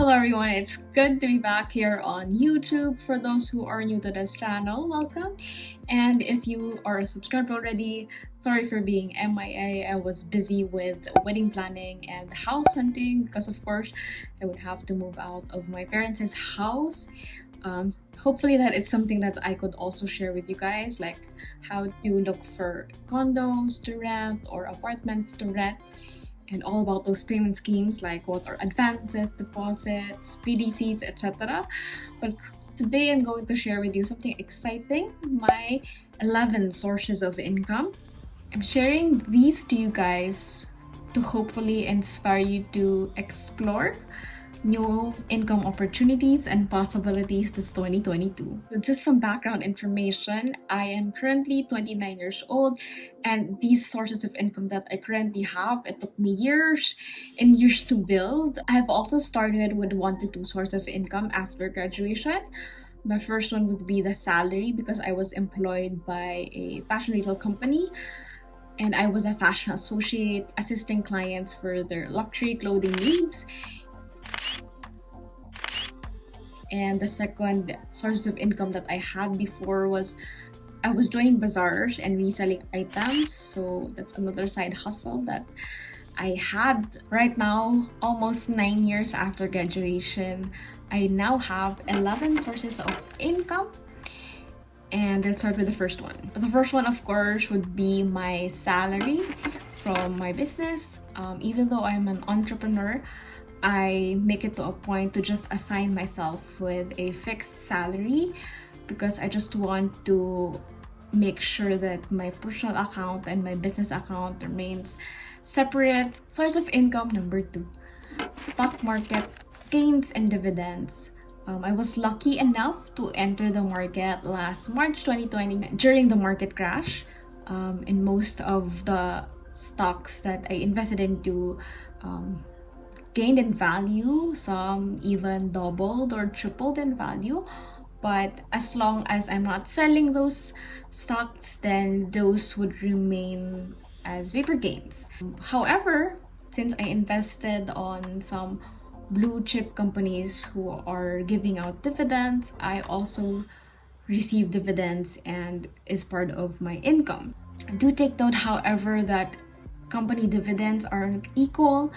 Hello everyone, it's good to be back here on YouTube. For those who are new to this channel, welcome. And if you are subscribed already, sorry for being MIA. I was busy with wedding planning and house hunting because of course I would have to move out of my parents' house. Hopefully that it's something that I could also share with you guys, like how to look for condos to rent or apartments to rent, and all about those payment schemes, like what are advances, deposits, PDCs, etc. But today I'm going to share with you something exciting, my 11 sources of income. I'm sharing these to you guys to hopefully inspire you to explore new income opportunities and possibilities this 2022. So just some background information. I am currently 29 years old, and these sources of income that I currently have, it took me years and years to build. I have also started with 1 to 2 sources of income after graduation. My first one would be the salary, because I was employed by a fashion retail company and I was a fashion associate assisting clients for their luxury clothing needs. And the second source of income that I had before was I was joining bazaars and reselling items. So that's another side hustle that I had. Right now, almost 9 years after graduation, I now have 11 sources of income. And let's start with the first one. The first one, of course, would be my salary from my business. Even though I'm an entrepreneur, I make it to a point to just assign myself with a fixed salary, because I just want to make sure that my personal account and my business account remains separate. Source of income number 2, stock market gains and dividends. I was lucky enough to enter the market last March 2020 during the market crash. And most of the stocks that I invested into gained in value, some even doubled or tripled in value. But as long as I'm not selling those stocks, then those would remain as vapor gains. However, since I invested on some blue chip companies who are giving out dividends, I also receive dividends and is part of my income. Do take note, however, that company dividends aren't equal.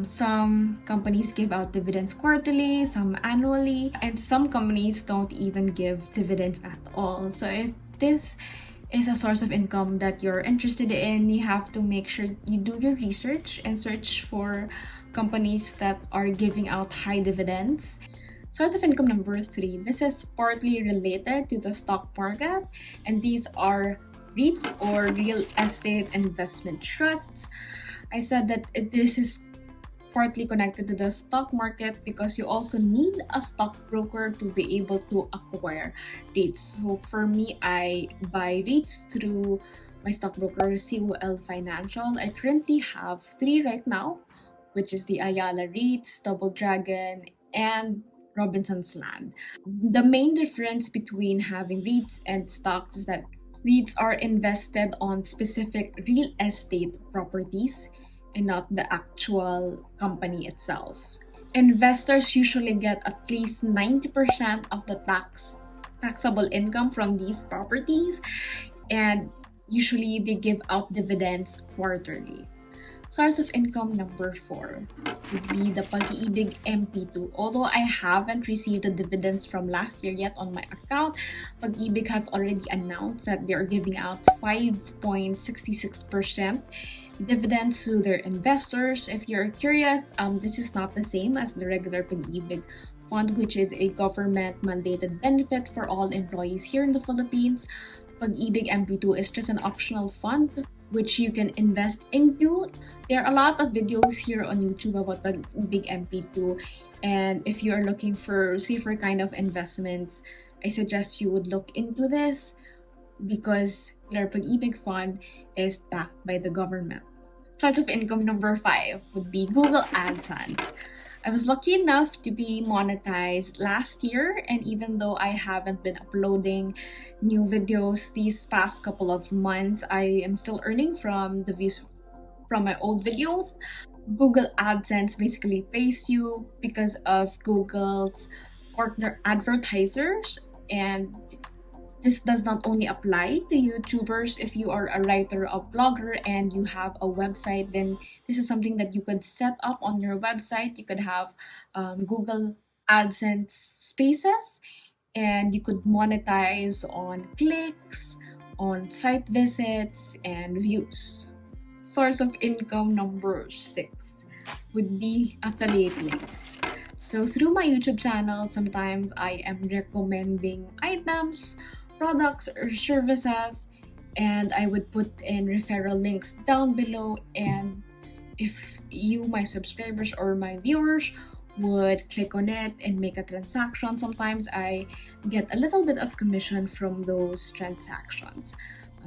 Some companies give out dividends quarterly, some annually, and some companies don't even give dividends at all. So if this is a source of income that you're interested in, you have to make sure you do your research and search for companies that are giving out high dividends. Source of income number 3, this is partly related to the stock market, and these are REITs or real estate investment trusts. I said that this is partly connected to the stock market because you also need a stockbroker to be able to acquire REITs. So for me, I buy REITs through my stockbroker, COL Financial. I currently have 3 right now, which is the Ayala REITs, Double Dragon, and Robinson's Land. The main difference between having REITs and stocks is that REITs are invested on specific real estate properties and not the actual company itself. Investors usually get at least 90% of the taxable income from these properties, and usually they give out dividends quarterly. Source of income number 4 would be the PAG-IBIG MP2. Although I haven't received the dividends from last year yet on my account, PAG-IBIG has already announced that they are giving out 5.66% dividends to their investors. If you're curious, this is not the same as the regular PAG-IBIG fund, which is a government mandated benefit for all employees here in the Philippines. PAG-IBIG MP2 is just an optional fund which you can invest into. There are a lot of videos here on YouTube about PAG-IBIG MP2, and if you are looking for safer kind of investments, I suggest you would look into this because their PAG-IBIG fund is backed by the government. Source of income number 5 would be Google AdSense. I was lucky enough to be monetized last year, and even though I haven't been uploading new videos these past couple of months, I am still earning from the views from my old videos. Google AdSense basically pays you because of Google's partner advertisers, and this does not only apply to YouTubers. If you are a writer, a blogger, and you have a website, then this is something that you could set up on your website. You could have Google AdSense spaces, and you could monetize on clicks, on site visits, and views. Source of income number 6 would be affiliate links. So through my YouTube channel, sometimes I am recommending items, products, or services, and I would put in referral links down below. And if you, my subscribers or my viewers, would click on it and make a transaction, sometimes I get a little bit of commission from those transactions.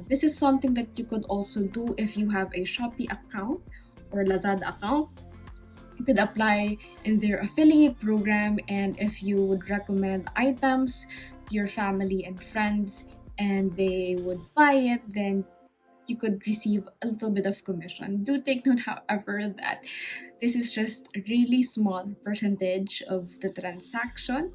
This is something that you could also do if you have a Shopee account or Lazada account. You could apply in their affiliate program, and if you would recommend items to your family and friends and they would buy it, then you could receive a little bit of commission. Do take note, however, that this is just a really small percentage of the transaction.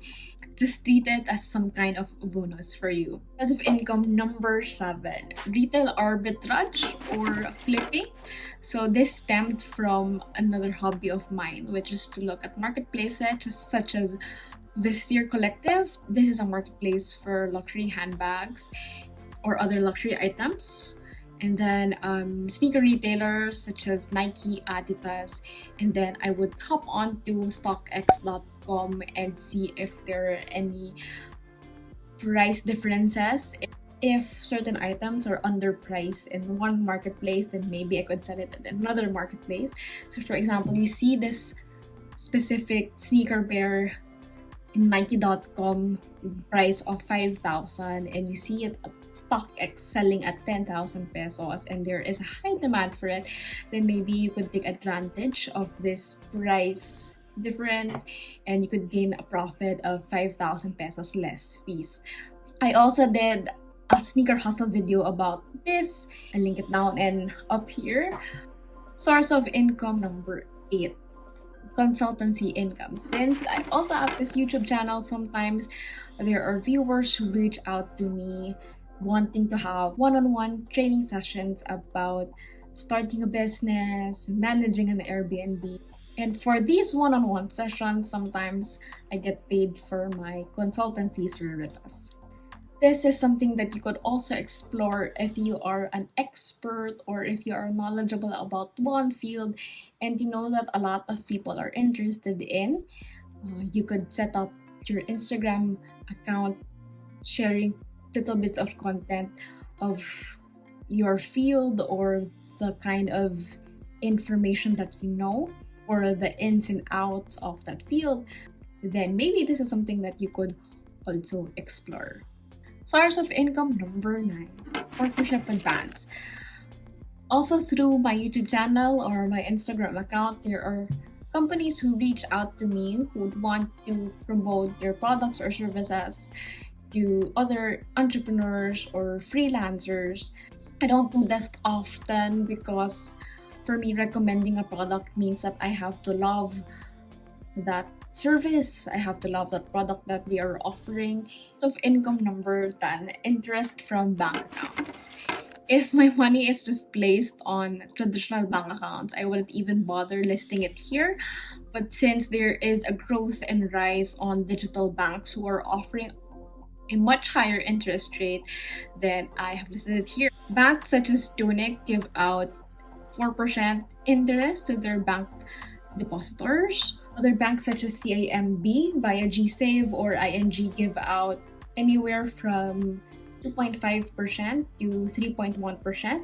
Just treat it as some kind of bonus for you. As of income number 7, retail arbitrage or flipping. So this stemmed from another hobby of mine, which is to look at marketplaces such as Vestier Collective. This is a marketplace for luxury handbags or other luxury items. And then sneaker retailers such as Nike, Adidas, and then I would hop on to StockX.com and see if there are any price differences. If certain items are underpriced in one marketplace, then maybe I could sell it in another marketplace. So for example, you see this specific sneaker pair in Nike.com price of 5,000, and you see it at StockX selling at 10,000 pesos, and there is a high demand for it, then maybe you could take advantage of this price difference and you could gain a profit of 5,000 pesos less fees. I also did a sneaker hustle video about this. I'll link it down and up here. Source of income number 8. Consultancy income. Since I also have this YouTube channel, sometimes there are viewers who reach out to me wanting to have one-on-one training sessions about starting a business, managing an Airbnb. And for these one-on-one sessions, sometimes I get paid for my consultancy services. This is something that you could also explore if you are an expert or if you are knowledgeable about one field and you know that a lot of people are interested in. You could set up your Instagram account sharing little bits of content of your field or the kind of information that you know or the ins and outs of that field. Then maybe this is something that you could also explore. Source of income number 9, partnership with banks. Also through my YouTube channel or my Instagram account, there are companies who reach out to me who would want to promote their products or services to other entrepreneurs or freelancers. I don't do this often because for me, recommending a product means that I have to love that service, I have to love that product that they are offering. So income number 10, interest from bank accounts. If my money is just placed on traditional bank accounts, I wouldn't even bother listing it here. But since there is a growth and rise on digital banks who are offering a much higher interest rate, then I have listed it here. Banks such as Tunic give out 4% interest to their bank depositors. Other banks such as CIMB via GSave or ING give out anywhere from 2.5% to 3.1%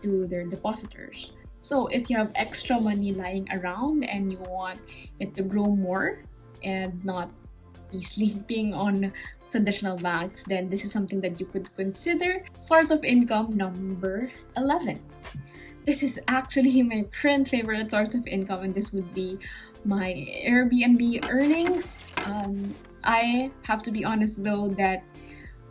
to their depositors. So if you have extra money lying around and you want it to grow more and not be sleeping on traditional banks, then this is something that you could consider. Source of income number 11. This is actually my current favorite source of income, and this would be my Airbnb earnings. I have to be honest though that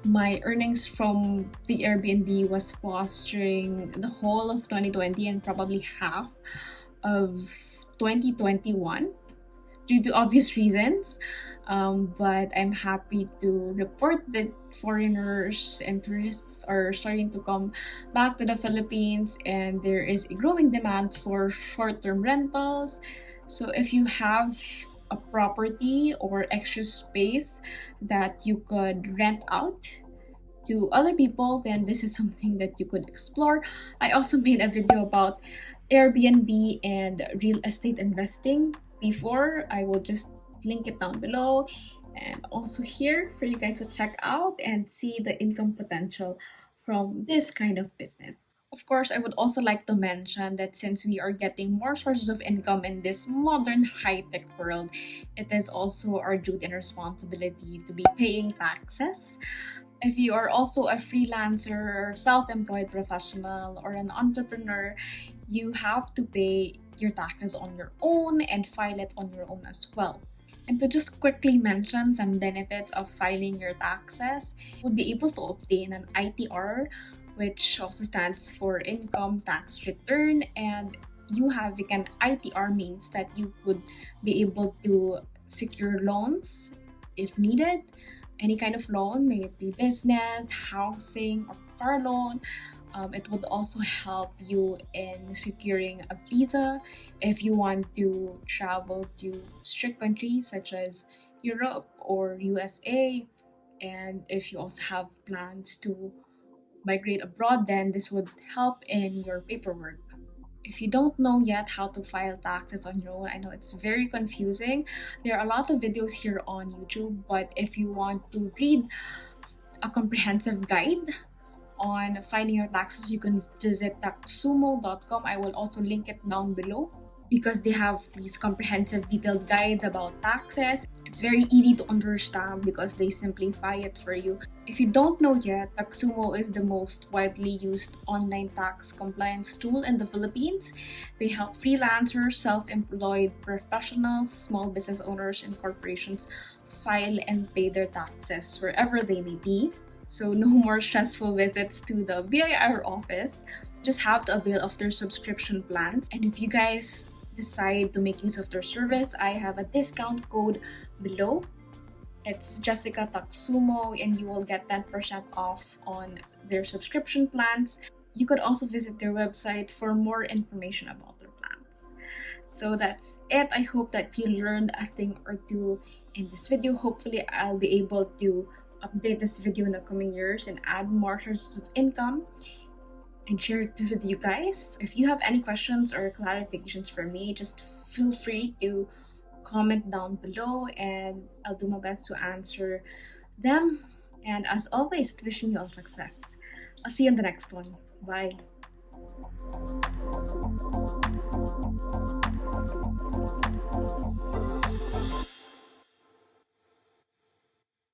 my earnings from the Airbnb was paused during the whole of 2020 and probably half of 2021 due to obvious reasons. But I'm happy to report that foreigners and tourists are starting to come back to the Philippines, and there is a growing demand for short-term rentals. So if you have a property or extra space that you could rent out to other people, then this is something that you could explore. I also made a video about Airbnb and real estate investing before. I will just link it down below and also here for you guys to check out and see the income potential from this kind of business. Of course, I would also like to mention that since we are getting more sources of income in this modern high-tech world, it is also our duty and responsibility to be paying taxes. If you are also a freelancer, self-employed professional, or an entrepreneur, you have to pay your taxes on your own and file it on your own as well. And to just quickly mention some benefits of filing your taxes, you'll be able to obtain an ITR, which also stands for Income Tax Return, and you having an ITR means that you would be able to secure loans if needed. Any kind of loan, may it be business, housing, or car loan. It would also help you in securing a visa if you want to travel to strict countries such as Europe or USA. And if you also have plans to migrate abroad, then this would help in your paperwork. If you don't know yet how to file taxes on your own, I know it's very confusing. There are a lot of videos here on YouTube, but if you want to read a comprehensive guide on filing your taxes, you can visit taxumo.com. I will also link it down below because they have these comprehensive detailed guides about taxes. It's very easy to understand because they simplify it for you. If you don't know yet, TAXUMO is the most widely used online tax compliance tool in the Philippines. They help freelancers, self-employed professionals, small business owners, and corporations file and pay their taxes wherever they may be. So no more stressful visits to the BIR office. Just have to avail of their subscription plans. And if you guys decide to make use of their service, I have a discount code below. It's Jessica Taxumo, and you will get 10% off on their subscription plans. You could also visit their website for more information about their plans. So that's it. I hope that you learned a thing or two in this video. Hopefully, I'll be able to update this video in the coming years and add more sources of income and share it with you guys. If you have any questions or clarifications for me, just feel free to comment down below and I'll do my best to answer them. And as always, wishing you all success. I'll see you in the next one. Bye.